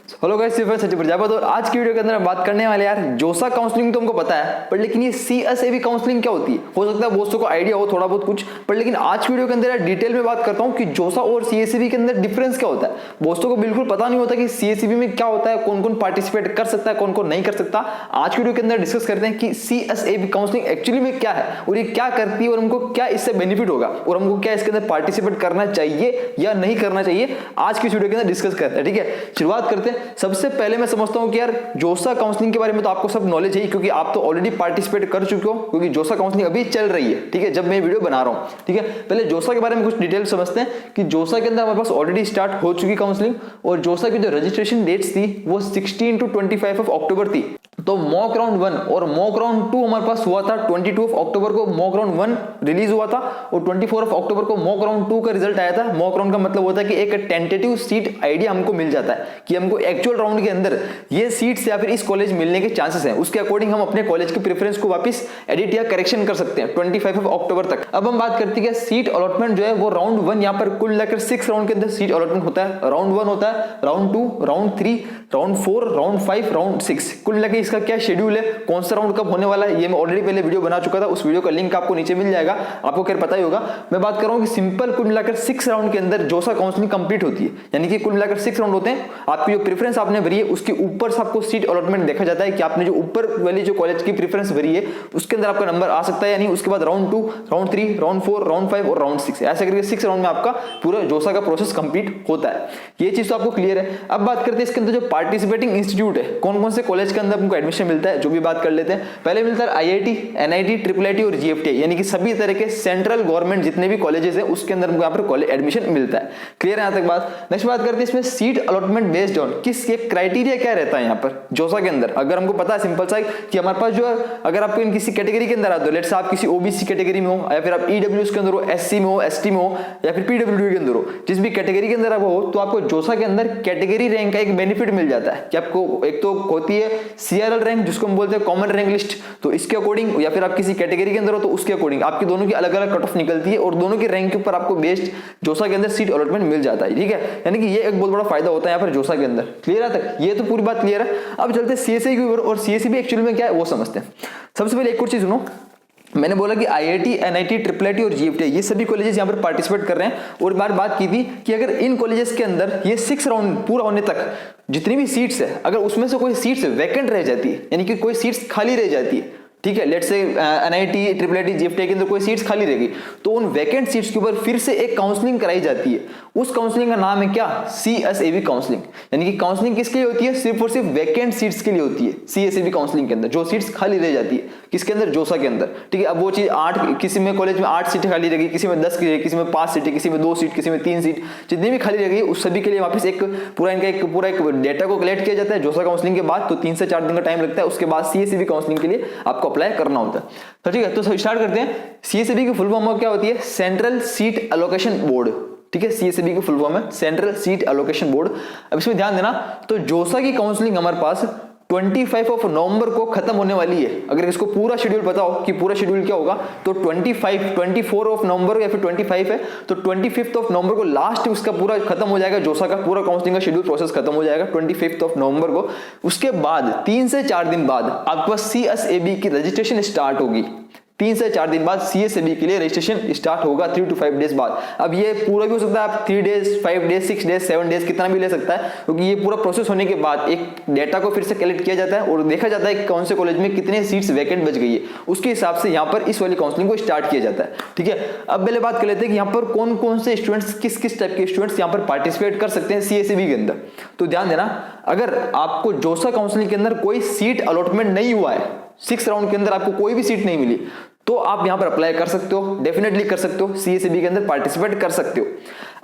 Hello guys, सिर्फ सचिन प्रजापत और आज की वीडियो के अंदर हम बात करने वाले यार जोसा काउंसलिंग तो हमको पता है, पर लेकिन ये सीएसएबी काउंसलिंग क्या होती है। हो सकता है दोस्तों को आइडिया हो थोड़ा बहुत कुछ, पर लेकिन आज की वीडियो के अंदर यार डिटेल में बात करता हूं कि जोसा और सीएसएबी के अंदर डिफरेंस क्या होता है। दोस्तों को बिल्कुल पता नहीं होता कि सीएसएबी में क्या होता है, कौन कौन पार्टिसिपेट कर सकता है, कौन कौन नहीं कर सकता। आज की वीडियो के अंदर डिस्कस करते हैं कि सीएसएबी काउंसलिंग एक्चुअली में क्या है और ये क्या करती है और हमको क्या इससे बेनिफिट होगा और हमको क्या इसके अंदर पार्टिसिपेट करना चाहिए या नहीं करना चाहिए। आज की वीडियो के अंदर डिस्कस करते हैं। ठीक है, शुरुआत करते हैं। सबसे पहले मैं समझता हूं कि यार जोसा काउंसलिंग के बारे में तो आपको सब नॉलेज है, क्योंकि आप तो ऑलरेडी पार्टिसिपेट कर चुके हो, क्योंकि जोसा काउंसलिंग अभी चल रही है। ठीक है, जब मैं वीडियो बना रहा हूं। ठीक है, पहले जोसा के बारे में कुछ डिटेल समझते हैं कि जोसा के अंदर हमारे पास ऑलरेडी स्टार्ट हो चुकी काउंसलिंग और जोसा की जो रजिस्ट्रेशन डेट्स थी वो 16 to 25 ऑफ अक्टूबर थी। तो मॉक राउंड 1 और मॉक राउंड 2 हमारे पास हुआ था 22 अक्टूबर को मॉक राउंड 1 रिलीज हुआ था और 24 अक्टूबर को मॉक राउंड 2 का रिजल्ट आया था। मॉक राउंड का मतलब होता है कि एक टेंटेटिव सीट आइडिया हमको मिल जाता है कि हमको एक्चुअल राउंड के अंदर ये सीट्स या फिर इस कॉलेज मिलने के चांसेस हैं। उसके अकॉर्डिंग हम अपने कॉलेज के प्रेफरेंस को वापस एडिट या करेक्शन कर सकते हैं 25 अक्टूबर तक। अब हम बात करते हैं कि सीट अलॉटमेंट जो है वो राउंड 1 यहाँ पर कुल मिलाकर 6 राउंड के अंदर सीट अलॉटमेंट होता है। राउंड 1 होता है, round 2, round 3, round 4, round 5, round 6। कुल मिलाकर इसका क्या शेड्यूल है, कौन सा राउंड कब होने वाला है, ये मैं ऑलरेडी पहले वीडियो बना चुका था। उस वीडियो का लिंक आपको नीचे मिल जाएगा, आपको खैर पता ही होगा। मैं बात कर रहा हूं कि सिंपल कुल मिलाकर 6 राउंड के अंदर जोसा काउंसलिंग कंप्लीट होती है, यानी कि कुल मिलाकर 6 राउंड होते हैं। आपकी जो प्रेफरेंस आपने भरी है उसके ऊपर से आपको सीट अलॉटमेंट देखा जाता है कि आपने जो ऊपर वाली जो कॉलेज की प्रेफरेंस भरी है उसके अंदर आपका नंबर आ सकता है या नहीं। उसके बाद राउंड 2, राउंड 3, राउंड 4, राउंड 5 और राउंड 6, ऐसे करके 6 राउंड में आपका पूरा जोसा का प्रोसेस कंप्लीट होता है। ये चीज तो आपको क्लियर है। अब बात करते हैं इसके अंदर जो पार्टिसिपेटिंग इंस्टीट्यूट है, कौन कौन से कॉलेज के अंदर हमको एडमिशन मिलता है, जो भी बात कर लेते हैं। पहले मिलता है आईआईटी, एनआईटी, ट्रिपल आईटी और जीएफटी, यानी कि सभी तरह के सेंट्रल गवर्नमेंट जितने भी कॉलेजेस हैं उसके अंदर हमको यहाँ पर कॉलेज एडमिशन मिलता है। क्लियर है यहाँ तक बात। नेक्स्ट बात करते हैं इसमें सीट अलॉटमेंट बेस्ड ऑन किस ये क्राइटेरिया क्या रहता है यहाँ पर जोसा के अंदर। अगर हमको पता है सिंपल सा कि हमारे पास जो है, अगर आपको इन किसी कैटेगरी के अंदर आते हो, लेट्स से आप किसी ओबीसी कैटेगरी में हो या फिर आप ईडब्ल्यूएस के अंदर हो, एससी में हो, एसटी में हो या फिर पीडब्ल्यूडी के अंदर हो, जिस भी कैटेगरी के अंदर आप हो, तो आपको जोसा के अंदर कैटेगरी रैंक का एक बेनिफिट मिल जाता है कि आपको एक तो होती है सीआरएल रैंक जिसको हम बोलते हैं कॉमन रैंक लिस्ट, तो इसके अकॉर्डिंग या फिर आप किसी कैटेगरी के अंदर हो तो उसके अकॉर्डिंग आपकी दोनों की अलग अलग कट ऑफ निकलती है और दोनों की रैंक के ऊपर आपको बेस्ड जोसा के अंदर सीट अलॉटमेंट मिल जाता है। ठीक है, यानी कि ये एक बहुत बड़ा फायदा होता है यहाँ पर जोसा के अंदर। क्लियर है तक, ये तो पूरी बात क्लियर है। अब चलते हैं सीएसए के ऊपर और सीएसईबी एक्चुअली में क्या है वो समझते हैं। सबसे पहले एक और चीज सुनो, मैंने बोला कि आईआईटी, एनआईटी, ट्रिपल आईटी और जीएफटी ये सभी कॉलेजेस यहाँ पर पार्टिसिपेट कर रहे हैं और बात की थी कि अगर इन कॉलेजेस के अंदर ये 6 राउंड पूरा होने तक जितनी भी सीट्स है, अगर उसमें से कोई सीट्स वैकेंट रह जाती है, यानी कि कोई सीट्स खाली रह जाती है, ठीक है, let's say NIT, triple IT, जीएफटी के अंदर कोई सीट्स खाली रहेगी, तो उन वैकेंट सीट्स के ऊपर फिर से एक काउंसलिंग कराई जाती है। उस काउंसलिंग का नाम है क्या, सीएसएबी काउंसलिंग। यानी कि काउंसलिंग किसके लिए होती है, सिर्फ और सिर्फ वैकेंट सीट्स के लिए होती है। सीएसएबी काउंसलिंग के अंदर जो सीट्स खाली रह जाती है, किसके अंदर, जोसा के अंदर। ठीक है, अब वो चीज 8 किसी में कॉलेज में 8 सीटें खाली रहेगी, किसी में 10 की, किसी में 5 सीटें, किसी में 2 सीट, किसी में 3 सीट, जितनी भी खाली रहेगी उस सभी के लिए वापस एक पूरा एक डेटा को कलेक्ट किया जाता है जोसा काउंसलिंग के बाद। तो 3 से 4 दिन का टाइम लगता है, उसके बाद सीएसएबी काउंसलिंग के लिए आपको अप्लाई करना होता है। तो ठीक है, तो स्टार्ट करते हैं। सीएसएबी की फुल फॉर्म क्या होती है, सेंट्रल सीट एलोकेशन बोर्ड। ठीक है, सीएसएबी की फुल फॉर्म है सेंट्रल सीट एलोकेशन बोर्ड। अब इसमें ध्यान देना, तो जोसा की काउंसलिंग हमारे पास 25 नवंबर को खत्म होने वाली है। अगर इसको पूरा शेड्यूल पता हो कि पूरा शेड्यूल क्या होगा, तो 24 नवंबर या फिर 25 है, तो 25 नवंबर को लास्ट उसका पूरा खत्म हो जाएगा, जोसा का पूरा काउंसलिंग का शेड्यूल प्रोसेस खत्म हो जाएगा 25 नवंबर को। उसके बाद 3 से 4 दिन बाद आपके पास सीएसएबी की रजिस्ट्रेशन स्टार्ट होगी। 3 से 4 दिन बाद सीएसएबी के लिए रजिस्ट्रेशन स्टार्ट होगा, 3 to 5 डेज बाद। अब ये पूरा भी हो सकता है, आप 3 डेज, 5 डेज, 6 डेज, 7 डेज कितना भी ले सकता है, क्योंकि ये पूरा प्रोसेस होने के बाद एक डेटा को फिर से कलेक्ट किया जाता है और देखा जाता है कि कौन से कॉलेज में कितने सीट्स वैकेंट बच गई है। उसके हिसाब से यहाँ पर इस वाली काउंसलिंग को स्टार्ट किया जाता है। ठीक है, अब पहले बात कर लेते हैं कि यहाँ पर कौन कौन से स्टूडेंट्स, किस किस टाइप के स्टूडेंट्स यहाँ पर पार्टिसिपेट कर सकते हैं सीएसएबी के अंदर। तो ध्यान देना, अगर आपको जोसा काउंसलिंग के अंदर कोई सीट अलॉटमेंट नहीं हुआ है, 6 राउंड के अंदर आपको कोई भी सीट नहीं मिली, तो आप यहां पर अप्लाई कर सकते हो, डेफिनेटली कर सकते हो, सीएसएबी के अंदर पार्टिसिपेट कर सकते हो।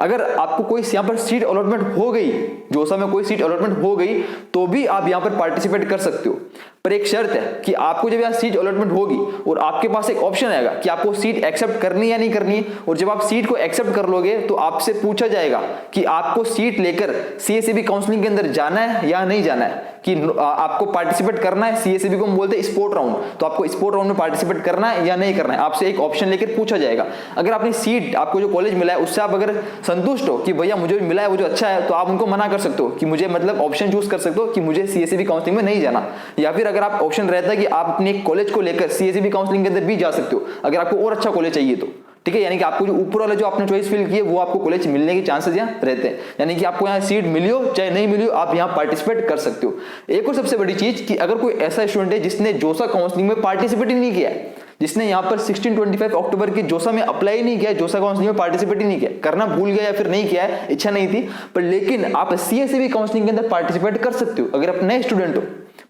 अगर आपको कोई यहां पर सीट अलॉटमेंट हो गई, जोसा में कोई सीट अलॉटमेंट हो गई, तो भी आप यहां पर पार्टिसिपेट कर सकते हो। पर एक शर्त है कि आपको जब यहाँ सीट अलॉटमेंट होगी और आपके पास एक ऑप्शन आएगा कि आपको सीट एक्सेप्ट करनी है या नहीं करनी है, और जब आप सीट को एक्सेप्ट कर लोगे तो आपसे पूछा जाएगा कि आपको सीट लेकर सीएसएबी काउंसलिंग के अंदर जाना है या नहीं जाना है, कि आपको पार्टिसिपेट करना है। सीएसएबी को हम बोलते हैं स्पोर्ट राउंड, तो आपको स्पोर्ट राउंड में पार्टिसिपेट करना है या नहीं करना है, आपसे एक ऑप्शन लेकर पूछा जाएगा। अगर आपने सीट, आपको जो कॉलेज मिला है उससे आप अगर संतुष्ट हो कि भैया मुझे मिला है वो जो अच्छा है, तो आप उनको मना कर सकते हो कि मुझे मतलब ऑप्शन चूज कर सकते हो कि मुझे सीएसईबी काउंसलिंग में नहीं जाना। या फिर अगर आप ऑप्शन रहता है कि आप अपने कॉलेज को लेकर सीएसईबी काउंसलिंग के अंदर भी जा सकते हो अगर आपको और अच्छा कॉलेज चाहिए तो, ठीक है। यानी कि आपको जो ऊपर वाला जो आपने चॉइस फिल की है वो आपको कॉलेज मिलने के चांसेस यहाँ रहते हैं, यानी कि आपको यहाँ सीट मिली हो चाहे नहीं मिली हो आप यहाँ पार्टिसिपेट कर सकते हो। एक और सबसे बड़ी चीज कि अगर कोई ऐसा स्टूडेंट है जिसने जोसा काउंसलिंग में पार्टिसिपेट ही नहीं किया है, जिसने यहाँ पर 16-25 अक्टूबर की जोसा में अप्लाई नहीं किया, जोसा काउंसलिंग में पार्टिसिपेट ही नहीं किया, करना भूल गया या फिर नहीं किया है, इच्छा नहीं थी, पर लेकिन आप सीएसईबी काउंसलिंग के अंदर पार्टिसिपेट कर सकते हो अगर आप नए स्टूडेंट हो।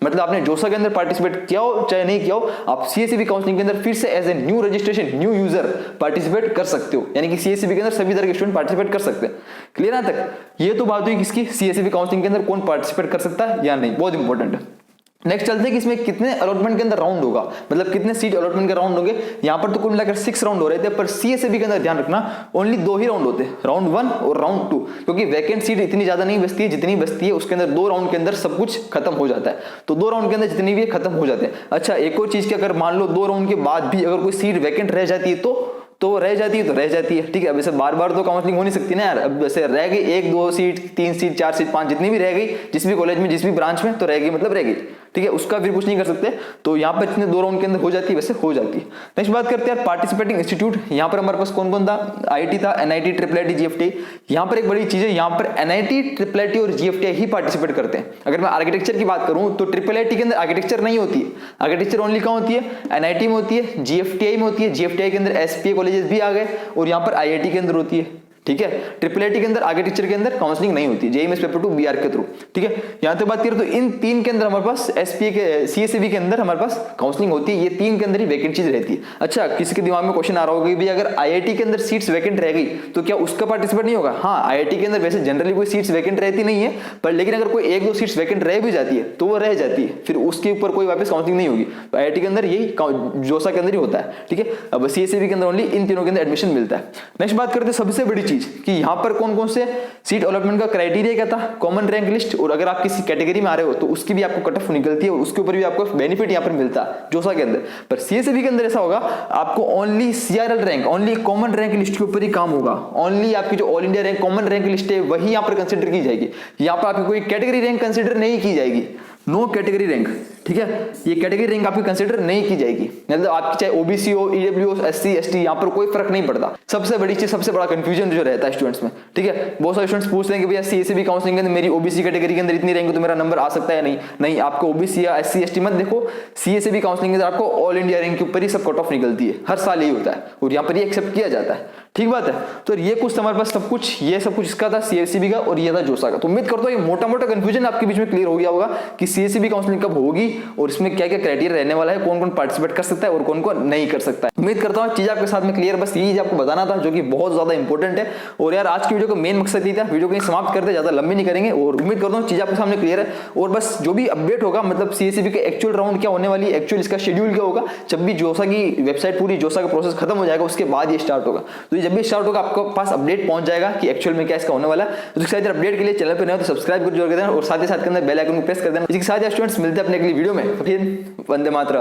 मतलब आपने जोसा के अंदर पार्टिसिपेट किया हो चाहे नहीं किया हो, आप सीएसईबी काउंसलिंग के अंदर फिर से as a new registration new user participate कर सकते हो। यानी कि सीएसईबी के अंदर सभी तरह के स्टूडेंट पार्टिसिपेट कर सकते हैं। क्लियर है तक? ये तो बात हुई किसकी, सीएसईबी काउंसलिंग के अंदर कौन पार्टिसिपेट कर सकता है या नहीं, बहुत इंपॉर्टेंट है। नेक्स्ट चलते हैं कि इसमें कितने अलॉटमेंट के अंदर राउंड होगा, मतलब कितने सीट अलॉटमेंट के राउंड होंगे। यहाँ पर तो कुल मिलाकर 6 राउंड हो रहे थे, पर सीएसईबी के अंदर ध्यान रखना ओनली 2 ही राउंड होते हैं, राउंड 1 और राउंड 2, क्योंकि वैकेंट सीट इतनी ज्यादा नहीं बचती है, जितनी बचती है उसके अंदर 2 राउंड के अंदर सब कुछ खत्म हो जाता है। तो 2 राउंड के अंदर जितनी भी खत्म हो जाते हैं। अच्छा, एक और चीज की अगर मान लो 2 राउंड के बाद भी अगर कोई सीट वैकेंट रह जाती है तो रह जाती है तो रह जाती है, ठीक है। अब ऐसे बार बार तो काउंसलिंग हो नहीं सकती ना यार। अब ऐसे रह गई 1 2 सीट 3 सीट 4 सीट 5 जितनी भी रह गई जिस भी कॉलेज में जिस भी ब्रांच में, तो रह गई मतलब रह गई, ठीक है। उसका फिर कुछ नहीं कर सकते। तो यहाँ पर इतने 2 राउंड के अंदर हो जाती है, वैसे हो जाती है। नेक्स्ट बात करते हैं यार पार्टिसिपेटिंग इंस्टीट्यूट। यहाँ पर हमारे पास कौन कौन था, आईआईटी था, एनआईटी, ट्रिपल जीएफटी। यहाँ पर एक बड़ी चीज है, यहाँ पर एनआईटी, ट्रिपल और जीएफटी ही पार्टिसिपेट करते हैं। अगर मैं आर्किटेक्चर की बात करूँ तो ट्रिपल आईटी के अंदर आर्किटेक्चर नहीं होती है, आर्किटेक्चर ओनली कहाँ होती है, एनआईटी में होती है, जीएफटीआई में होती है। जीएफटीआई के अंदर एसपीए कॉलेजेस भी आ गए और यहाँ पर आईआईटी के अंदर होती है, ठीक है। ट्रिपल आईटी के अंदर आर्किटेक्चर के अंदर काउंसलिंग नहीं होती, जेईई मेंस पेपर 2 बीआर के थ्रू, ठीक है। यहां तक बात करें तो इन 3 के अंदर हमारे पास एसपीए के सीएसईबी के अंदर हमारे पास काउंसलिंग होती है। ये 3 के अंदर ही वैकेंसीज रहती है। अच्छा, किसी के दिमाग में क्वेश्चन आ रहा होगा कि भाई अगर आईआईटी के अंदर सीट्स वैकेंट रह गई तो क्या उसका पार्टिसिपेट नहीं होगा? हाँ, आईआईटी के अंदर वैसे जनरली कोई सीट्स वैकेंट रहती नहीं है, पर लेकिन अगर कोई 1 2 सीट्स वैकेंट रह भी जाती है तो वो रह जाती है, फिर उसके ऊपर कोई वापस काउंसलिंग नहीं होगी। तो आईआईटी के अंदर यही जोसा के अंदर ही होता है, ठीक है। अब सीएसईबी के अंदर ओनली इन तीनों के अंदर एडमिशन मिलता है। नेक्स्ट बात करते हैं सबसे बड़ी चीज कि यहाँ पर कौन कौन से सीट अलॉटमेंट का क्राइटेरिया क्या था, कॉमन रैंक लिस्ट, और अगर आप किसी कैटेगरी में आ रहे हो तो उसकी भी आपको कट ऑफ निकलती है और उसके ऊपर भी आपको बेनिफिट यहाँ पर मिलता है जोसा के अंदर। पर सीएसईबी के अंदर ऐसा होगा, आपको only CRL rank, only common rank list के ऊपर ही काम होगा। ओनली आपकी जो all India rank common rank list है वही यहाँ पर कंसिडर की जाएगी। यहाँ पर आपकी कोई कैटेगरी रैंक कंसिडर नहीं की जाएगी, नो कैटेगरी रैंक, ठीक है। ये कैटेगरी रैंक आपकी कंसीडर नहीं की जाएगी, मतलब आपकी चाहे ओबीसी हो, ईडब्ल्यू हो, एससी एसटी, यहाँ पर कोई फर्क नहीं पड़ता। सबसे बड़ी चीज, सबसे बड़ा कंफ्यूजन जो रहता है स्टूडेंट्स में, ठीक है। बहुत सारे स्टूडेंट्स पूछते हैं कि भैया सीएसईबी काउंसलिंग के अंदर मेरी ओबीसी कैटेगरी के अंदर इतनी रैंक तो मेरा नंबर आ सकता है? नहीं, आपको ओबीसी या एससी एसटी मत देखो, सीएसईबी काउंसलिंग के अंदर आपको ऑल इंडिया रैंक के ऊपर ही सब कट ऑफ निकलती है, हर साल यही होता है और यहाँ पर ये एक्सेप्ट किया जाता है, ठीक बात है। तो ये कुछ हमारे पास सब कुछ, ये सब कुछ इसका था सीएसईबी का और ये था जोसा का। तो उम्मीद करता हूँ ये मोटा मोटा कंफ्यूजन आपके बीच में क्लियर हो गया होगा कि सीएसईबी काउंसलिंग कब होगी और इसमें क्या क्या क्राइटेरिया रहने वाला है, कौन कौन पार्टिसिपेट कर सकता है और कौन कौन नहीं कर सकता है। उम्मीद करता हूँ चीज आपके साथ में क्लियर, बस यही आपको बताना था जो कि बहुत ज्यादा इंपॉर्टेंट है। और यार आज की वीडियो का मेन मकसद ही था, वीडियो को समाप्त करते, ज्यादा लंबी नहीं करेंगे और उम्मीद करता हूँ चीज आपके सामने क्लियर है। और बस जो भी अपडेट होगा, मतलब सीएसईबी के एक्चुअल राउंड क्या होने वाली है, एक्चुअल इसका शेड्यूल क्या होगा, जब भी जोसा की वेबसाइट पूरी जोसा का प्रोसेस खत्म हो जाएगा उसके बाद ये स्टार्ट होगा। तो जब भी स्टार्ट होगा आपको पास अपडेट पहुंच जाएगा कि एक्चुअल में क्या इसका होने वाला है। तो इसके साथ अपडेट के लिए चैनल पर नए हो तो सब्सक्राइब कर देना और साथ ही साथ के अंदर बेल आइकन को प्रेस कर देना। इसके साथ स्टूडेंट्स मिलते हैं अपने अगली वीडियो में, फिर वंदे मातरम।